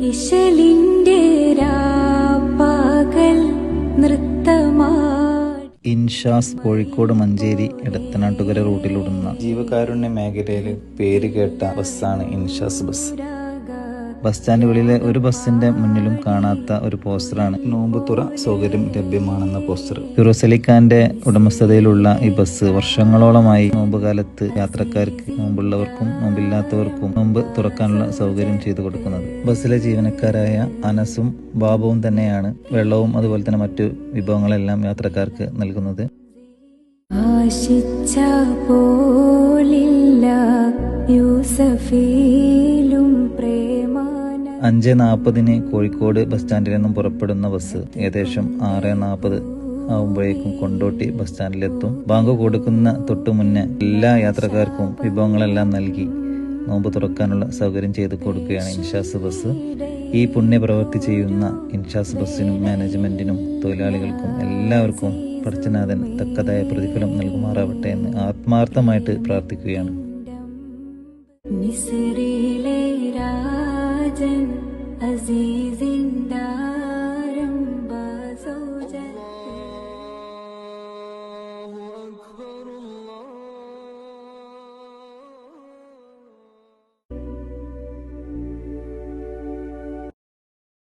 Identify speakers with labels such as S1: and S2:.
S1: ഇശലിന്റെ രാപ്പകൽ നൃത്തമായി.
S2: ഇൻഷാസ് കോഴിക്കോട് മഞ്ചേരി എടത്തനാട്ടുകര റൂട്ടിലോടുന്ന ജീവകാരുണ്യ മേഖലയിൽ പേര് കേട്ട ബസ്സാണ് ഇൻഷാസ് ബസ്. ബസ് സ്റ്റാൻഡുകളിലെ ഒരു ബസ്സിന്റെ മുന്നിലും കാണാത്ത ഒരു പോസ്റ്ററാണ് നോമ്പ് തുറ സൗകര്യം ലഭ്യമാണെന്ന പോസ്റ്റർ. ഫിറോസ് അലിഖാന്റെ ഉടമസ്ഥതയിലുള്ള ഈ ബസ് വർഷങ്ങളോളമായി നോമ്പ് കാലത്ത് യാത്രക്കാർക്ക്, നോമ്പുള്ളവർക്കും നോമ്പില്ലാത്തവർക്കും നോമ്പ് തുറക്കാനുള്ള സൗകര്യം ചെയ്തു കൊടുക്കുന്നത്. ബസ്സിലെ ജീവനക്കാരായ അനസും ബാബുവും തന്നെയാണ് വെള്ളവും അതുപോലെ തന്നെ മറ്റു വിഭവങ്ങളെല്ലാം യാത്രക്കാർക്ക് നൽകുന്നത്.
S1: ആശിച്ച പോലില്ല യൂസഫിലും പ്രേമ.
S2: 5:40 കോഴിക്കോട് ബസ് സ്റ്റാൻഡിൽ നിന്നും പുറപ്പെടുന്ന ബസ് ഏകദേശം 6:40 ആവുമ്പോഴേക്കും കൊണ്ടോട്ടി ബസ് സ്റ്റാൻഡിലെത്തും. ബാങ്ക് കൊടുക്കുന്ന തൊട്ടു മുന്നേ എല്ലാ യാത്രക്കാർക്കും വിഭവങ്ങളെല്ലാം നൽകി നോമ്പ് തുറക്കാനുള്ള സൗകര്യം ചെയ്തു കൊടുക്കുകയാണ് ഇൻഷാസ് ബസ്. ഈ പുണ്യപ്രവൃത്തി ചെയ്യുന്ന ഇൻഷാസ് ബസ്സിനും മാനേജ്മെന്റിനും തൊഴിലാളികൾക്കും എല്ലാവർക്കും പടച്ചനാഥൻ തക്കതായ പ്രതിഫലം നൽകുമാറാവട്ടെ എന്ന് ആത്മാർത്ഥമായിട്ട് പ്രാർത്ഥിക്കുകയാണ്.
S1: മിസ്രിലെ രാജൻ അസീസിന്റെ